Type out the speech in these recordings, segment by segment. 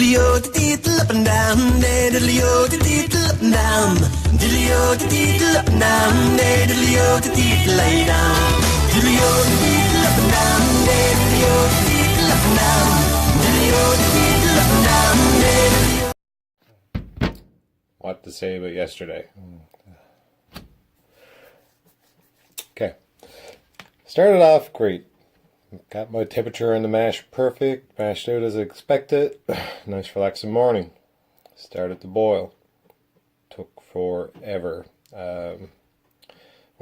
diddly-o, diddle up and down, diddly-o, diddle up and down, diddly-o, diddle up and down, diddly-o, diddle lay down, diddly-o, diddle up and down, diddly-o, diddle up and down, diddly-o, diddle up and down, diddly-o. What to say about yesterday? Okay. Started off great. Got my temperature in the mash perfect. Mashed out as expected. Nice relaxing morning. Started to boil. Took forever. When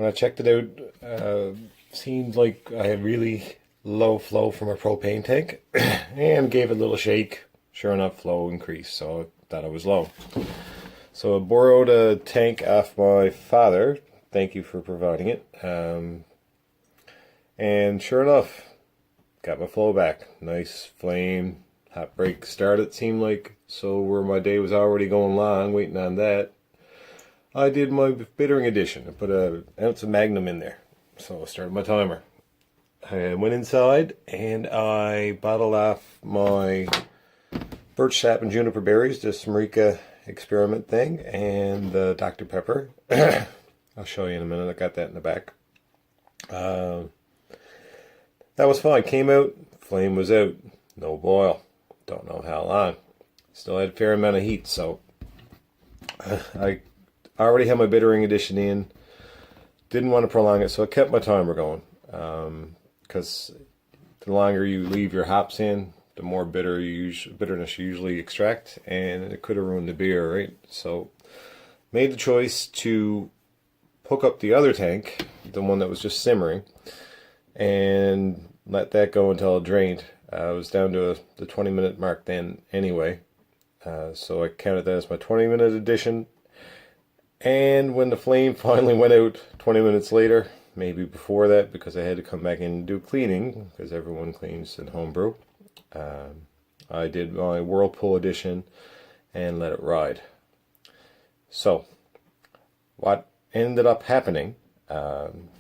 I checked it out, seemed like I had really low flow from a propane tank. And gave it a little shake. Sure enough, flow increased. So I thought it was low. So I borrowed a tank off my father. Thank you for providing it. And sure enough, got my flow back. Nice flame. Hot break started, seemed like. So where my day was already going long, waiting on that, I did my bittering addition. I put an ounce of Magnum in there. So I started my timer. I went inside and I bottled off my birch sap and juniper berries, the Smreka experiment thing, and the Dr. Pepper. I'll show you in a minute. I got that in the back. That was fine. Came out, flame was out, no boil. Don't know how long. Still had a fair amount of heat, so I already had my bittering addition in. Didn't want to prolong it, so I kept my timer going. Because the longer you leave your hops in, the more bitterness you usually extract, and it could have ruined the beer, right? So made the choice to hook up the other tank, the one that was just simmering, and let that go until it drained. I was down to the 20-minute mark then anyway, so I counted that as my 20-minute addition. And when the flame finally went out 20 minutes later, maybe before that, because I had to come back in and do cleaning, because everyone cleans in homebrew, I did my Whirlpool edition and let it ride. So what ended up happening,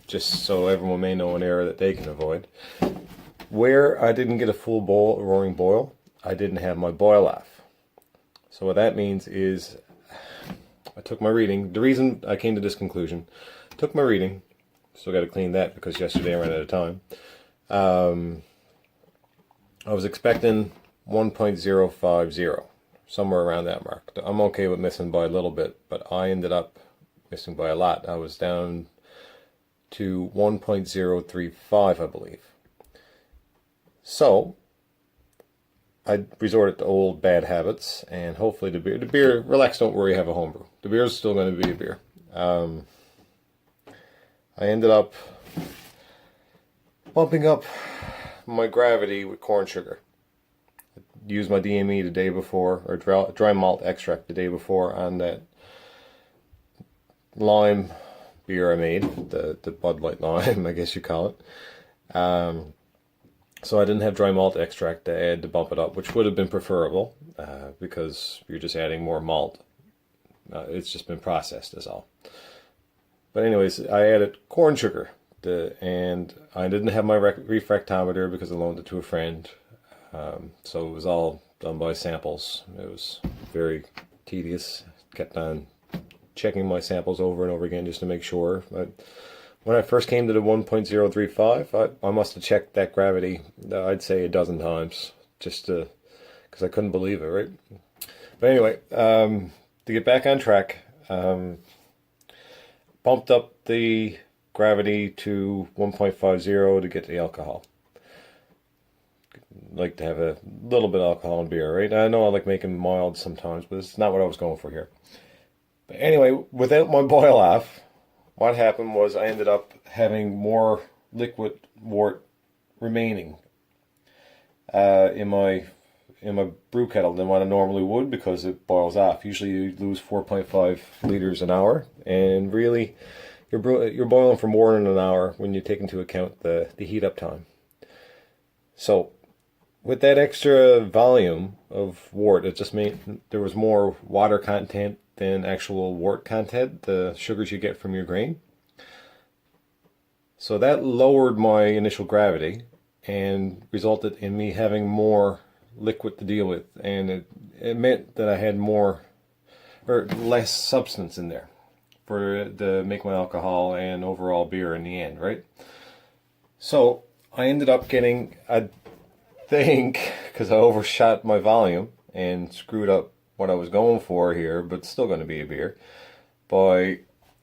just so everyone may know an error that they can avoid, where I didn't get a full roaring boil, I didn't have my boil off. So what that means is I took my reading. The reason I came to this conclusion, took my reading, still got to clean that because yesterday I ran out of time. I was expecting 1.050, somewhere around that mark. I'm okay with missing by a little bit, but I ended up missing by a lot. I was down to 1.035, I believe. So I resorted to old bad habits, and hopefully the beer, relax, don't worry, have a homebrew. The beer is still going to be a beer. I ended up bumping up my gravity with corn sugar. I used my DME the day before, or dry malt extract the day before on that lime beer I made, the Bud Light lime, I guess you call it. So I didn't have dry malt extract to add to bump it up, which would have been preferable, because you're just adding more malt. It's just been processed is all. But anyways, I added corn sugar, and I didn't have my refractometer because I loaned it to a friend. So it was all done by samples. It was very tedious. Kept on checking my samples over and over again just to make sure. But when I first came to the 1.035, I must have checked that gravity, I'd say a dozen times, just to, because I couldn't believe it, right? But anyway, to get back on track, bumped up the gravity to 1.50 to get the alcohol. Like to have a little bit of alcohol in beer, right? I know I like making mild sometimes, but it's not what I was going for here. But anyway, without my boil off, what happened was I ended up having more liquid wort remaining in my brew kettle than what I normally would, because it boils off. Usually you lose 4.5 liters an hour, and really you're boiling for more than an hour when you take into account the heat up time. So with that extra volume of wort, it just made there was more water content than actual wort content, the sugars you get from your grain. So that lowered my initial gravity and resulted in me having more liquid to deal with, and it meant that I had more or less substance in there for to make my alcohol and overall beer in the end, right? So I ended up getting, I think, because I overshot my volume and screwed up what I was going for here, but still going to be a beer, by,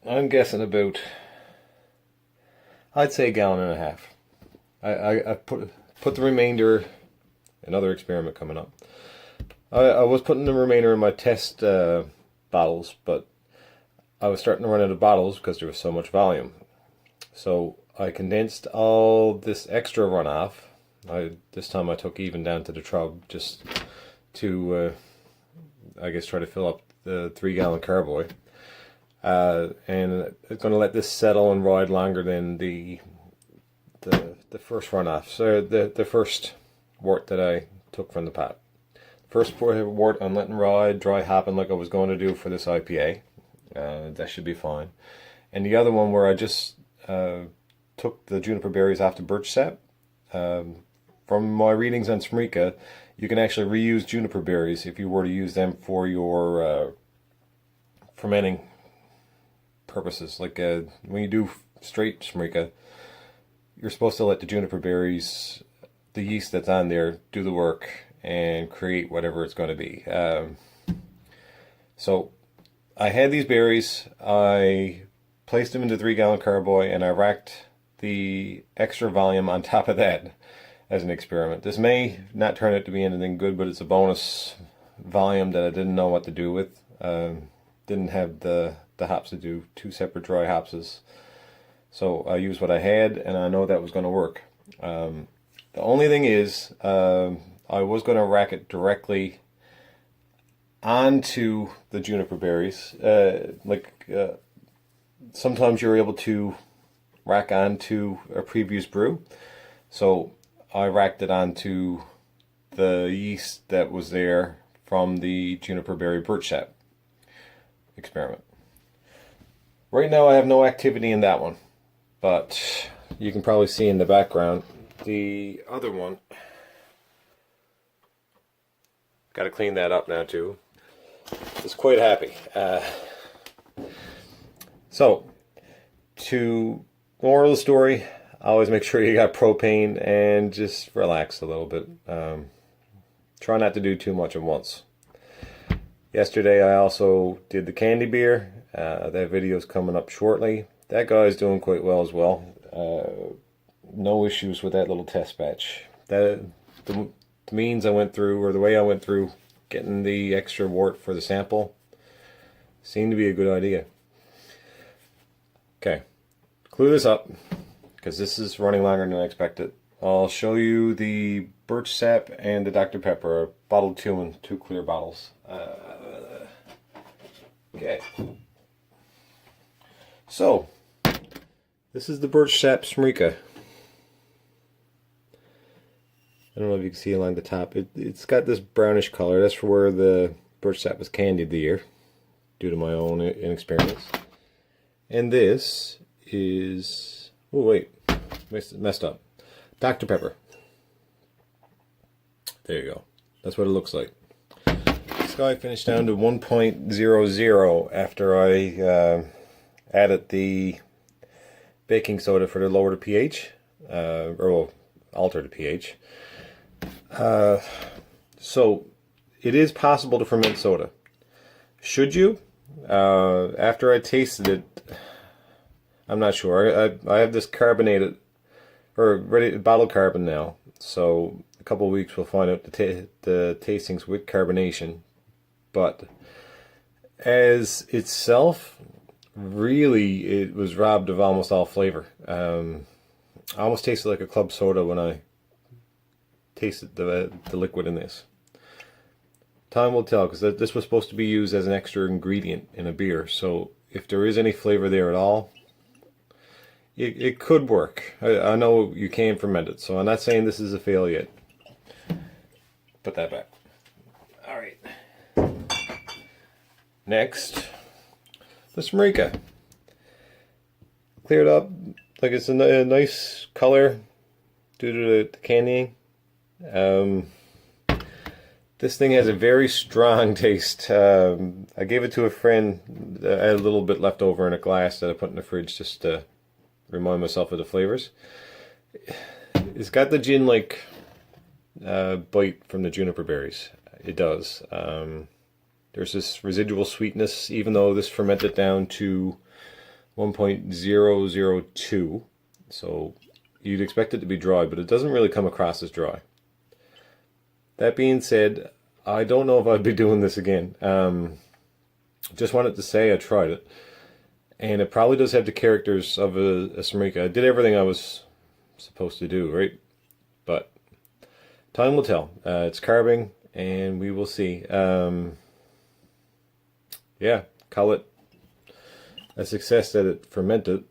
I'm guessing about, I'd say, a gallon and a half. I put the remainder, another experiment coming up. I was putting the remainder in my test bottles, but I was starting to run out of bottles because there was so much volume. So I condensed all this extra runoff. This time I took even down to the trub just to, I guess, try to fill up the 3-gallon carboy. And I'm going to let this settle and ride longer than the first runoff. So the first wort that I took from the pot. First wort I'm letting ride, dry hopping like I was going to do for this IPA. That should be fine. And the other one where I just took the juniper berries off the birch sap. From my readings on Smreka, you can actually reuse juniper berries if you were to use them for your fermenting purposes. Like when you do straight Smreka, you're supposed to let the juniper berries, the yeast that's on there, do the work and create whatever it's going to be. So I had these berries, I placed them into 3-gallon carboy, and I racked the extra volume on top of that as an experiment. This may not turn out to be anything good, but it's a bonus volume that I didn't know what to do with. Didn't have the hops to do 2 separate dry hopses. So I used what I had, and I know that was going to work. The only thing is, I was going to rack it directly onto the juniper berries. Sometimes you're able to rack onto a previous brew. So I racked it onto the yeast that was there from the juniper berry birch sap experiment. Right now I have no activity in that one, but you can probably see in the background the other one. Got to clean that up now too. It's quite happy. So, to moral of the story, always make sure you got propane and just relax a little bit. Try not to do too much at once. Yesterday I also did the candy beer. That video's coming up shortly. That guy's doing quite well as well. No issues with that little test batch. The means I went through, or the way I went through getting the extra wort for the sample, seemed to be a good idea. Okay, clue this up, because this is running longer than I expected. I'll show you the birch sap and the Dr. Pepper, bottled 2 in 2 clear bottles. Okay. So, this is the birch sap Smreka. I don't know if you can see along the top. It's got this brownish color. That's for where the birch sap was candied the year, due to my own inexperience. And this is, oh wait, messed up. Dr. Pepper. There you go. That's what it looks like. This guy finished down to 1.00 after I added the baking soda for the lower the pH, or well, alter the pH. So it is possible to ferment soda. Should you? After I tasted it, I'm not sure. I have this carbonated, or ready bottled carbon now. So a couple of weeks we'll find out the tastings with carbonation. But as itself, really, it was robbed of almost all flavor. I almost tasted like a club soda when I tasted the liquid in this. Time will tell, because this was supposed to be used as an extra ingredient in a beer. So if there is any flavor there at all, it could work. I know you can ferment it, so I'm not saying this is a fail yet. Put that back. All right. Next, the Smreka. Cleared up, like it's a nice color due to the candying. This thing has a very strong taste. I gave it to a friend. I had a little bit left over in a glass that I put in the fridge just to remind myself of the flavors. It's got the gin-like bite from the juniper berries. It does. There's this residual sweetness, even though this fermented down to 1.002. So you'd expect it to be dry, but it doesn't really come across as dry. That being said, I don't know if I'd be doing this again. Just wanted to say I tried it. And it probably does have the characters of a Smreka. I did everything I was supposed to do, right? But time will tell. It's carving, and we will see. Yeah, call it a success that it fermented,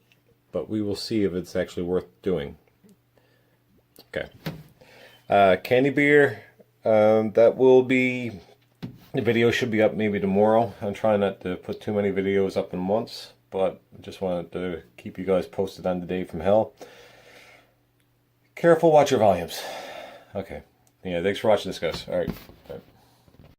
but we will see if it's actually worth doing. Okay. Candy beer. That will be, the video should be up maybe tomorrow. I'm trying not to put too many videos up in once, but I just wanted to keep you guys posted on the day from hell. Careful, watch your volumes. Okay. Yeah, thanks for watching this, guys. All right.